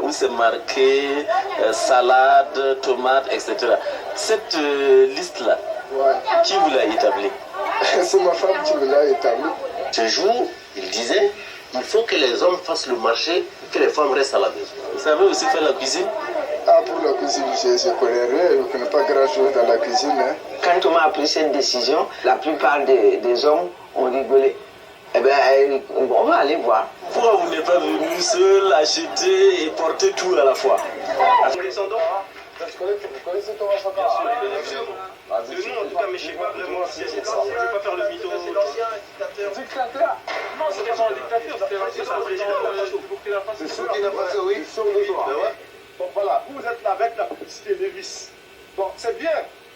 où c'est marqué salade, tomate, etc. Cette liste-là, qui vous l'a établie? C'est ma femme qui me l'a établie. Ce jour, il disait, il faut que les hommes fassent le marché, que les femmes restent à la maison. Vous savez aussi faire la cuisine? Ah, pour la cuisine, je connais rien, je ne connais pas grand-chose dans la cuisine. Hein. Quand on a pris cette décision, la plupart des hommes ont rigolé. Eh bien, on va aller voir. Pourquoi vous n'êtes pas venu seul acheter et porter tout à la fois? Vous connaissez Thomas Sankara? Bien sûr. Le nom, en tout cas, mais je ne sais pas vraiment si c'est ça. Je ne vais pas faire le mytho. C'est l'ancien dictateur. Dictateur? Non, c'était pas un dictateur, c'était l'ancien président du Burkina Faso. C'est sûr qu'il n'a pas oui, sur le doigt. Donc voilà, vous êtes là avec la publicité Levis. Bon, c'est bien.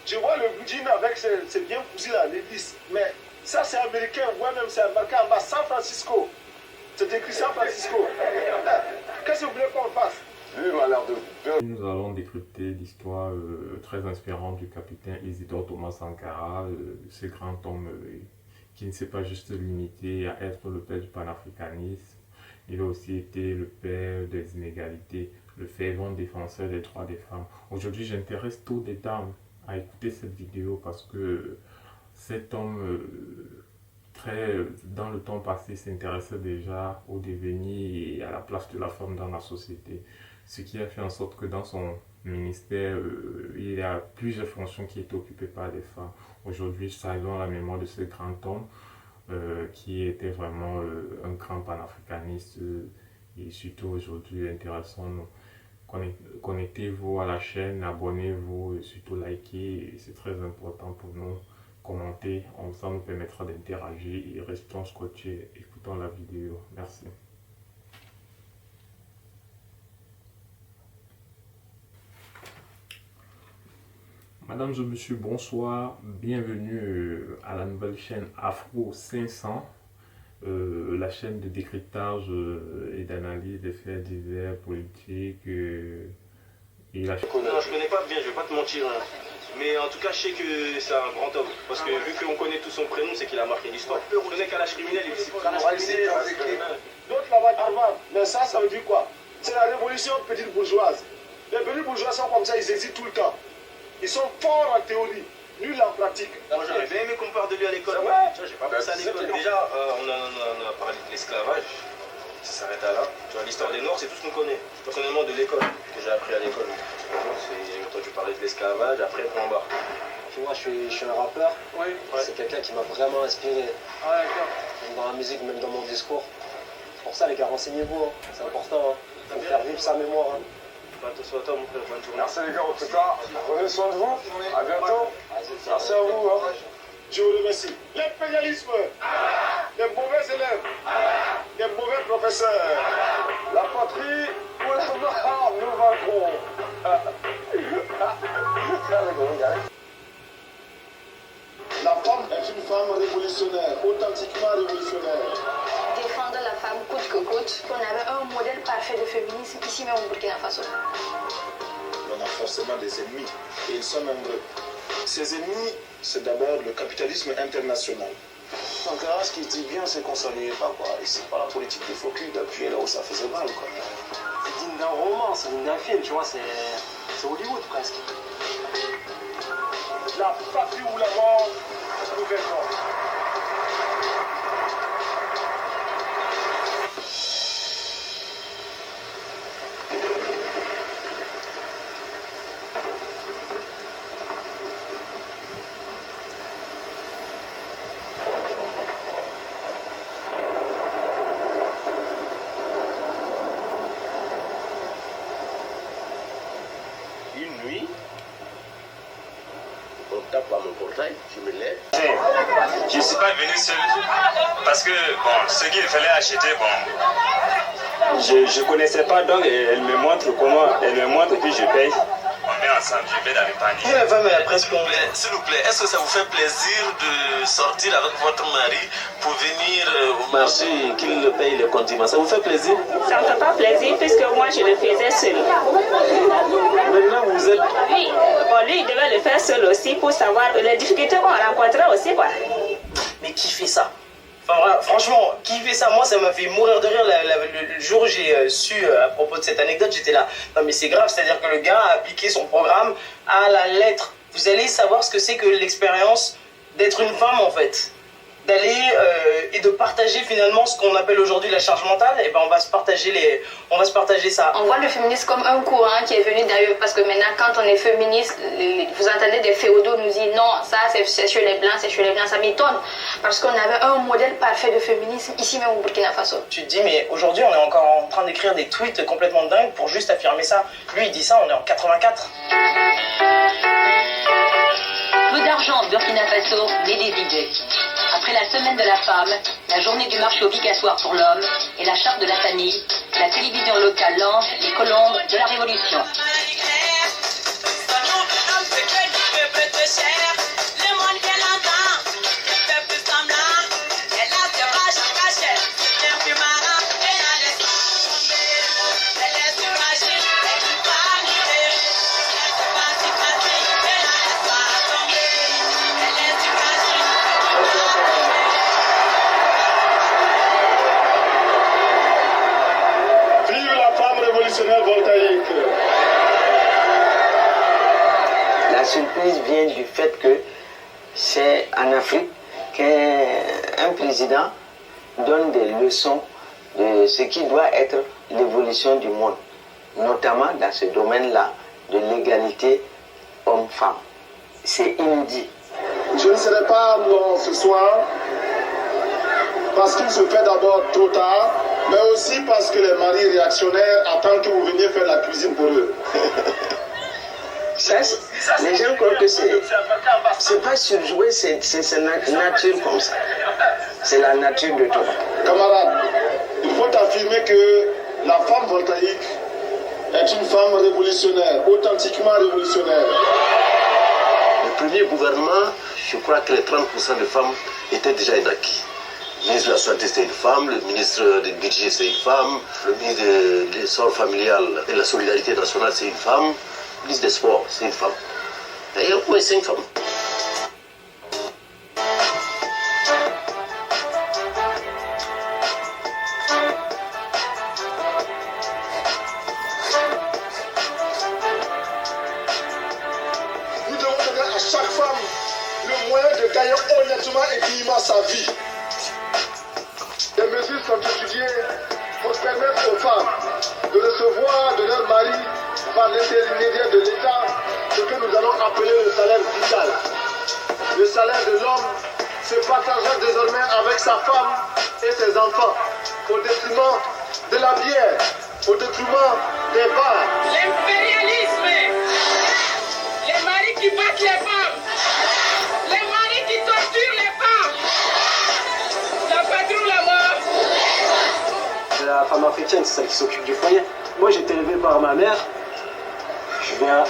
Je vois le jean avec c'est bien cousu là, Levis. Mais ça, c'est américain. Moi-même, c'est marqué en bas San Francisco. C'est écrit San Francisco. Qu'est-ce que vous voulez qu'on fasse? Nous allons décrypter l'histoire très inspirante du capitaine Isidore Thomas Sankara, ce grand homme qui ne s'est pas juste limité à être le père du panafricanisme. Il a aussi été le père des inégalités, le fervent défenseur des droits des femmes. Aujourd'hui, j'intéresse toutes les dames à écouter cette vidéo parce que cet homme, dans le temps passé, s'intéressait déjà au devenir et à la place de la femme dans la société. Ce qui a fait en sorte que dans son ministère, il y a plusieurs fonctions qui étaient occupées par des femmes. Aujourd'hui, saluons la mémoire de ce grand homme qui était vraiment un grand panafricaniste et surtout aujourd'hui intéressant. Connectez-vous à la chaîne, abonnez-vous et surtout likez, c'est très important pour nous. Commentez, ça nous permettra d'interagir et restons scotchés, écoutons la vidéo. Merci. Madame et monsieur, bonsoir, bienvenue à la nouvelle chaîne Afro 500, la chaîne de décryptage et d'analyse des faits divers politiques et la... Non, je connais pas bien, je vais pas te mentir. Hein. Mais en tout cas, je sais que c'est un grand homme. Parce que vu qu'on connaît tout son prénom, c'est qu'il a marqué l'histoire. Je connais Kalash criminel, il est d'autres là-bas, mais ça veut dire quoi? C'est la révolution petite bourgeoise. Les petits bourgeois sont comme ça, ils hésitent tout le temps. Ils sont forts en théorie, nuls en pratique. Moi j'aurais bien aimé qu'on parle de lui à l'école. Ouais. J'ai pas pensé à l'école. Déjà, on a parlé de l'esclavage. Ça s'arrête à là. Tu vois, l'histoire des Noirs, c'est tout ce qu'on connaît. Personnellement, de l'école, que j'ai appris à l'école. J'ai entendu parler de l'esclavage, après point barre. Moi, je suis un rappeur. Oui. C'est quelqu'un qui m'a vraiment inspiré. Ah, d'accord. Même dans la musique, même dans mon discours. C'est pour ça, les gars, renseignez-vous. Hein. C'est important. Il faut faire vivre sa mémoire. Hein. Attention à toi, mon frère. Bonne journée. Merci les gars, en tout cas. Prenez soin de vous. À bientôt. Merci à vous. Hein. Je vous remercie. L'impérialisme, les mauvais élèves, les mauvais professeurs, la patrie ou la mort, nous vaincrons. La femme est une femme révolutionnaire, authentiquement révolutionnaire. Défendre la femme coûte que coûte. On avait un modèle parfait de féminisme ici même au Burkina Faso. On a forcément des ennemis, et ils sont nombreux. Ces ennemis, c'est d'abord le capitalisme international. Sankara, ce qu'il dit bien, c'est qu'on ne s'ennuyait pas, quoi. Et c'est pas la politique des focus d'appuyer là où ça faisait mal, quoi. C'est digne d'un roman, c'est digne d'un film, tu vois, c'est Hollywood presque. La patrie ou la mort, nous verrons. Une nuit, on tape à mon portail, je me lève. Je ne suis pas venu seul parce que bon, ce qu'il fallait acheter, bon, je ne connaissais pas, donc elle me montre comment, elle me montre puis je paye. On est ensemble, je vais dans le panier. La femme est presque complète. S'il vous plaît, est-ce que ça vous fait plaisir de sortir avec votre mari pour venir au marché et qu'il le paye le condiment? Ça vous fait plaisir? Ça ne me fait pas plaisir puisque moi je le faisais seul. Maintenant vous êtes... Oui, bon, lui il devait le faire seul aussi pour savoir les difficultés qu'on rencontrait aussi, quoi. Mais qui fait ça? Enfin, voilà, franchement, qui fait ça? Moi, ça m'a fait mourir de rire le jour où j'ai su à propos de cette anecdote. J'étais là, non mais c'est grave, c'est-à-dire que le gars a appliqué son programme à la lettre. Vous allez savoir ce que c'est que l'expérience d'être une femme en fait. D'aller et de partager finalement ce qu'on appelle aujourd'hui la charge mentale, et ben on va se partager ça. On voit le féminisme comme un courant qui est venu d'ailleurs, parce que maintenant quand on est féministe, vous entendez des féodaux nous dire non, ça c'est chez les blancs, ça m'étonne, parce qu'on avait un modèle parfait de féminisme ici même au Burkina Faso. Tu te dis mais aujourd'hui on est encore en train d'écrire des tweets complètement dingues pour juste affirmer ça. Lui il dit ça, on est en 84. Peu d'argent au Burkina Faso, mais des idées. Après la semaine de la femme, la journée du marché obligatoire pour l'homme et la charte de la famille, la télévision locale lance les colombes de la révolution. Voltaïque. La surprise vient du fait que c'est en Afrique qu'un président donne des leçons de ce qui doit être l'évolution du monde, notamment dans ce domaine-là de l'égalité homme-femme. C'est inédit. Je ne serai pas long ce soir parce qu'il se fait d'abord trop tard, mais aussi parce que les maris réactionnaires attendent que vous veniez faire la cuisine pour eux. Ça, les gens croient que c'est pas surjoué, c'est nature comme ça. C'est la nature de tout. Camarades, il faut affirmer que la femme voltaïque est une femme révolutionnaire, authentiquement révolutionnaire. Le premier gouvernement, je crois que les 30% de femmes étaient déjà acquis. Le ministre de la Santé, c'est une femme, le ministre du Budget, c'est une femme, le ministre de l'Essor familial et de la Solidarité nationale, c'est une femme, le ministre des Sports, c'est une femme. Et il y a au moins 5 femmes. Nous devons donner à chaque femme le moyen de gagner honnêtement et dignement sa vie. Des mesures sont étudiées pour permettre aux femmes de recevoir de leur mari par l'intermédiaire de l'État ce que nous allons appeler le salaire vital. Le salaire de l'homme se partagera désormais avec sa femme et ses enfants au détriment de la bière, au détriment des bars. L'impérialisme, les maris qui battent les femmes, les maris qui torturent les femmes, la patrouille la mort. La femme africaine, c'est celle qui s'occupe du foyer. Moi, j'ai été élevé par ma mère.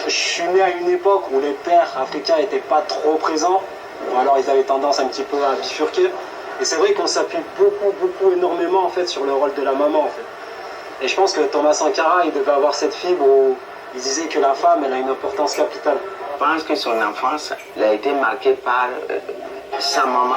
Je suis né à une époque où les pères africains n'étaient pas trop présents, ou alors ils avaient tendance un petit peu à bifurquer. Et c'est vrai qu'on s'appuie beaucoup, énormément en fait sur le rôle de la maman en fait. Et je pense que Thomas Sankara, il devait avoir cette fibre où il disait que la femme, elle a une importance capitale. Je pense que son enfance, elle a été marquée par sa maman.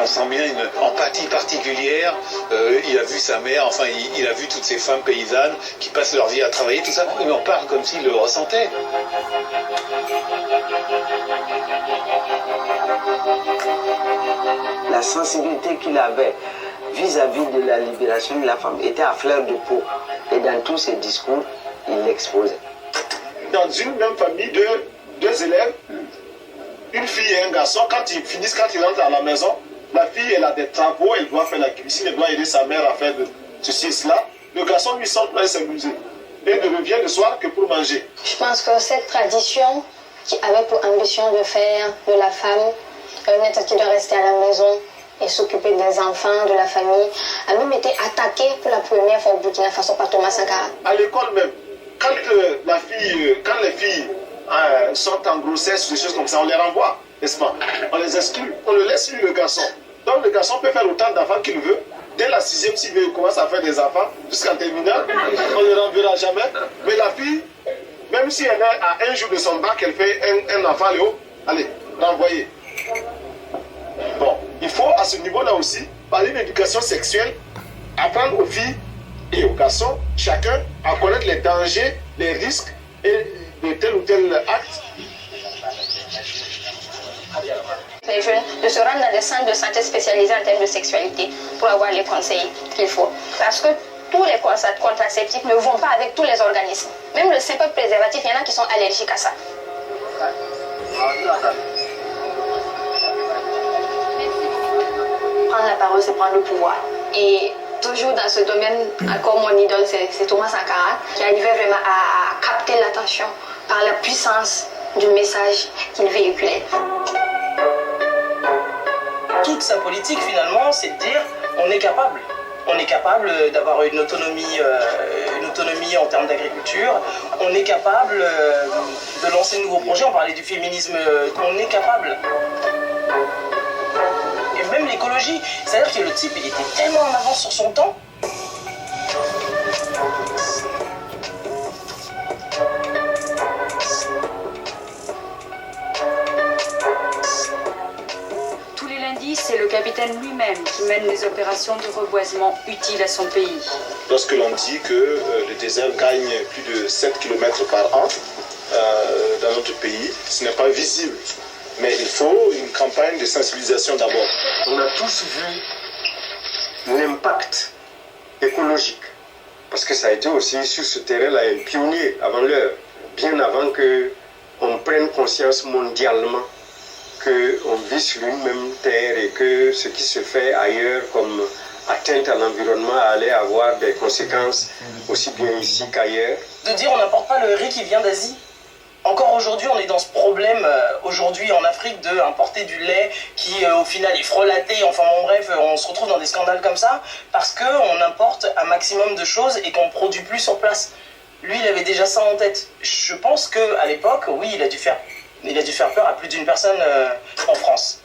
On sent bien une empathie particulière. Il a vu sa mère, enfin il a vu toutes ces femmes paysannes qui passent leur vie à travailler, tout ça. Il en parle comme s'il le ressentait. La sensibilité qu'il avait vis-à-vis de la libération de la femme était à fleur de peau. Et dans tous ses discours, il l'exposait. Dans une même famille, deux élèves, une fille et un garçon, quand ils rentrent à la maison, la fille elle a des travaux, elle doit faire la cuisine, elle doit aider sa mère à faire de ceci et cela. Le garçon lui sort pour aller s'amuser et ne revient le soir que pour manger. Je pense que cette tradition qui avait pour ambition de faire de la femme un être qui doit rester à la maison et s'occuper des enfants, de la famille, a même été attaquée pour la première fois au Burkina Faso par Thomas Sankara. À l'école même, quand les filles sont en grossesse ou des choses comme ça, on les renvoie, n'est-ce pas? On les exclut, on le laisse le garçon. Donc le garçon peut faire autant d'enfants qu'il veut. Dès la 6e, s'il commence à faire des enfants, jusqu'en terminale, on ne le renverra jamais. Mais la fille, même si elle est à un jour de son bac, elle fait un enfant, Léo, allez, renvoyer. Bon, il faut à ce niveau-là aussi, par une éducation sexuelle, apprendre aux filles et aux garçons, chacun, à connaître les dangers, les risques et de tel ou tel acte. Les jeunes de se rendre dans des centres de santé spécialisés en termes de sexualité pour avoir les conseils qu'il faut. Parce que tous les contraceptifs ne vont pas avec tous les organismes. Même le simple préservatif, il y en a qui sont allergiques à ça. Prendre la parole, c'est prendre le pouvoir. Et toujours dans ce domaine, encore mon idole, c'est Thomas Sankara, qui arrivait vraiment à capter l'attention par la puissance du message qu'il véhiculait. Toute sa politique, finalement, c'est de dire on est capable. On est capable d'avoir une autonomie en termes d'agriculture. On est capable de lancer de nouveaux projets. On parlait du féminisme. On est capable. Et même l'écologie. C'est-à-dire que le type, il était tellement en avance sur son temps. C'est le capitaine lui-même qui mène les opérations de reboisement utiles à son pays. Lorsque l'on dit que le désert gagne plus de 7 km par an dans notre pays, ce n'est pas visible. Mais il faut une campagne de sensibilisation d'abord. On a tous vu l'impact écologique. Parce que ça a été aussi sur ce terrain-là un pionnier avant l'heure, bien avant qu'on prenne conscience mondialement qu'on vit sur une même terre et que ce qui se fait ailleurs comme atteinte à l'environnement allait avoir des conséquences aussi bien ici qu'ailleurs. De dire on n'importe pas le riz qui vient d'Asie. Encore aujourd'hui, on est dans ce problème, aujourd'hui en Afrique, d'importer du lait qui au final est frelaté. Enfin bon bref, on se retrouve dans des scandales comme ça parce qu'on importe un maximum de choses et qu'on ne produit plus sur place. Lui, il avait déjà ça en tête. Je pense qu'à l'époque, oui, il a dû faire peur à plus d'une personne en France.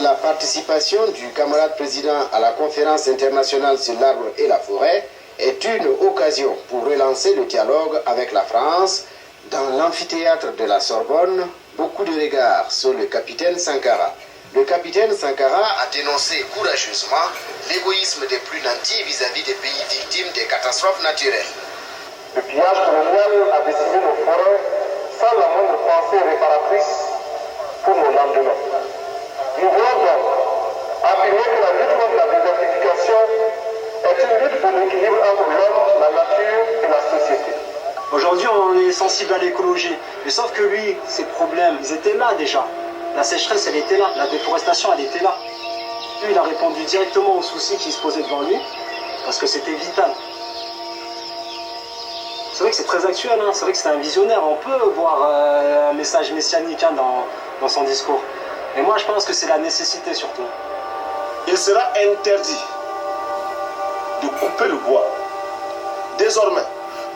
La participation du camarade président à la conférence internationale sur l'arbre et la forêt est une occasion pour relancer le dialogue avec la France. Dans l'amphithéâtre de la Sorbonne, beaucoup de regards sur le capitaine Sankara. Le capitaine Sankara a dénoncé courageusement l'égoïsme des plus nantis vis-à-vis des pays victimes des catastrophes naturelles. Le pillage colonial a décimé nos forêts sans la moindre pensée réparatrice pour nos lendemains. Nous voulons donc affirmer que la lutte contre la désertification est une lutte pour l'équilibre entre l'homme, la nature et la société. Aujourd'hui, on est sensible à l'écologie. Mais sauf que lui, ses problèmes, ils étaient là déjà. La sécheresse, elle était là. La déforestation, elle était là. Lui, il a répondu directement aux soucis qui se posaient devant lui, parce que c'était vital. C'est vrai que c'est très actuel, hein. C'est vrai que c'est un visionnaire. On peut voir un message messianique dans son discours. Et moi, je pense que c'est la nécessité surtout. Il sera interdit de couper le bois. Désormais,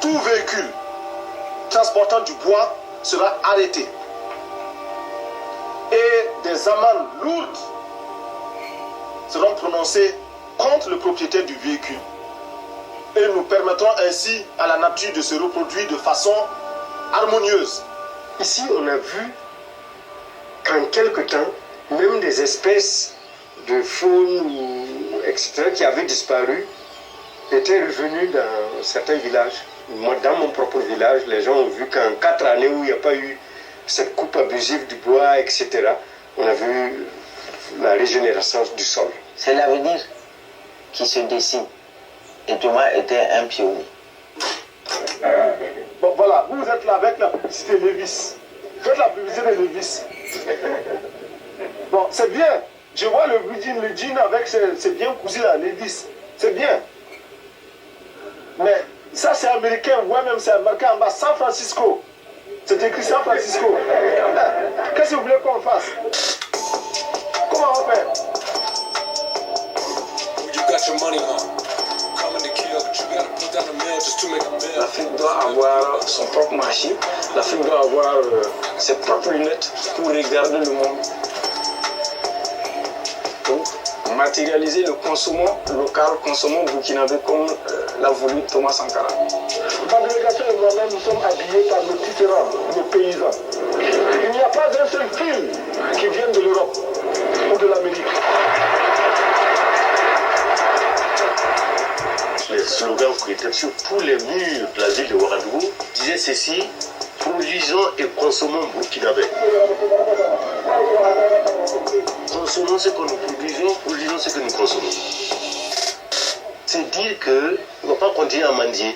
tout véhicule transportant du bois sera arrêté. Et des amendes lourdes seront prononcées contre le propriétaire du véhicule. Et nous permettrons ainsi à la nature de se reproduire de façon harmonieuse. Ici, on a vu qu'en quelque temps, même des espèces de faune, etc., qui avaient disparu, étaient revenues dans certains villages. Moi, dans mon propre village, les gens ont vu qu'en 4 années où il n'y a pas eu cette coupe abusive du bois, etc., on a vu la régénération du sol. C'est l'avenir qui se dessine. Et Thomas était un pionnier. Bon, voilà, vous êtes là avec la publicité Levis. Faites la publicité de Levis. Bon, c'est bien. Je vois le jean avec c'est bien cousu là, Levis. C'est bien. Mais ça, c'est américain. Ouais, même c'est marqué en bas San Francisco. C'est écrit San Francisco. Qu'est-ce que vous voulez qu'on fasse? Comment on fait? You got your money, huh? Coming to kill, but you gotta put down the mill L'Afrique doit avoir son propre marché. L'Afrique doit avoir ses propres lunettes pour regarder le monde. Donc, matérialiser le consommant local, consommant burkinabé comme l'a voulu Thomas Sankara. Ma délégation et moi-même, nous sommes habillés par nos tisserands, nos paysans. Il n'y a pas un seul fil qui vienne de l'Europe ou de l'Amérique. Les slogans qui étaient sur tous les murs de la ville de Ouagadougou disaient ceci: produisons et consommons burkinabé. Consommons ce que nous produisons ce que nous consommons. C'est dire que on ne va pas continuer à mendier.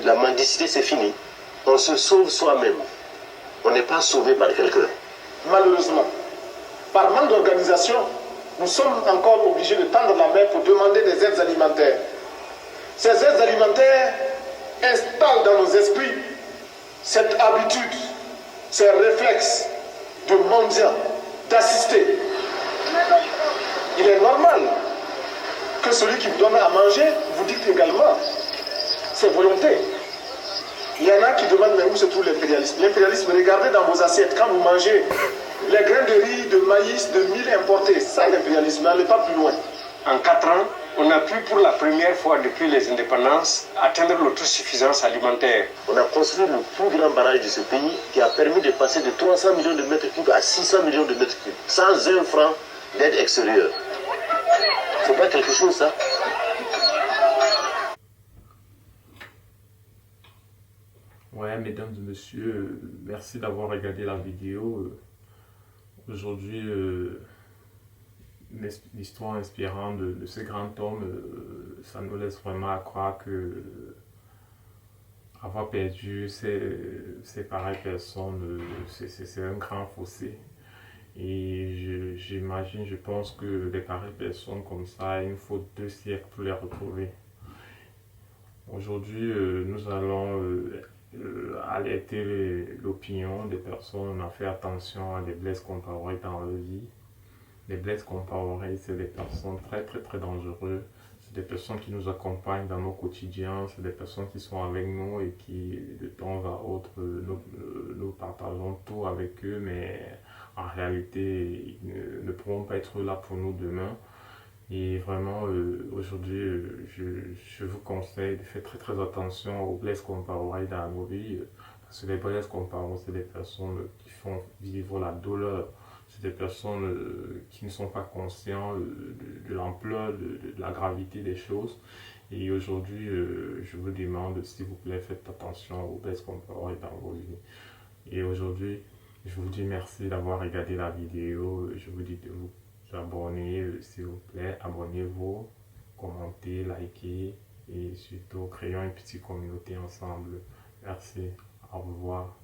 La mendicité, c'est fini. On se sauve soi-même. On n'est pas sauvé par quelqu'un. Malheureusement, par manque d'organisation, nous sommes encore obligés de tendre la main pour demander des aides alimentaires. Ces aides alimentaires installent dans nos esprits cette habitude, ces réflexes de mendiant, d'assister. Il est normal que celui qui vous donne à manger vous dicte également ses volontés. Il y en a qui demandent mais où se trouve l'impérialisme. L'impérialisme, regardez dans vos assiettes, quand vous mangez les grains de riz, de maïs, de mil importés, ça l'impérialisme, n'allez pas plus loin. En 4 ans, on a pu pour la première fois depuis les indépendances atteindre l'autosuffisance alimentaire. On a construit le plus grand barrage de ce pays qui a permis de passer de 300 millions de mètres cubes à 600 millions de mètres cubes, sans un franc d'aide extérieure. C'est pas quelque chose, ça? Ouais, mesdames et messieurs, merci d'avoir regardé la vidéo. Aujourd'hui, l'histoire inspirante de ce grand homme, ça nous laisse vraiment à croire que avoir perdu ces pareilles personnes, c'est un grand fossé. Et j'imagine, je pense que les pareilles personnes comme ça, il nous faut 2 siècles pour les retrouver. Aujourd'hui, nous allons alerter l'opinion des personnes à faire attention à des Blaise Compaoré dans leur vie. Les Blaise Compaoré, c'est des personnes très dangereuses. C'est des personnes qui nous accompagnent dans nos quotidiens, c'est des personnes qui sont avec nous et qui, de temps à autre, nous partageons tout avec eux, mais en réalité, ils ne pourront pas être là pour nous demain. Et vraiment, aujourd'hui, je vous conseille de faire très attention aux Blaise Compaoré dans nos vies. Parce que les Blaise Compaoré, c'est des personnes qui font vivre la douleur. C'est des personnes qui ne sont pas conscients de l'ampleur, de la gravité des choses. Et aujourd'hui, je vous demande, s'il vous plaît, faites attention aux Blaise Compaoré dans vos vies. Et aujourd'hui, je vous dis merci d'avoir regardé la vidéo. Je vous dis de vous abonner, s'il vous plaît. Abonnez-vous, commentez, likez et surtout créons une petite communauté ensemble. Merci, au revoir.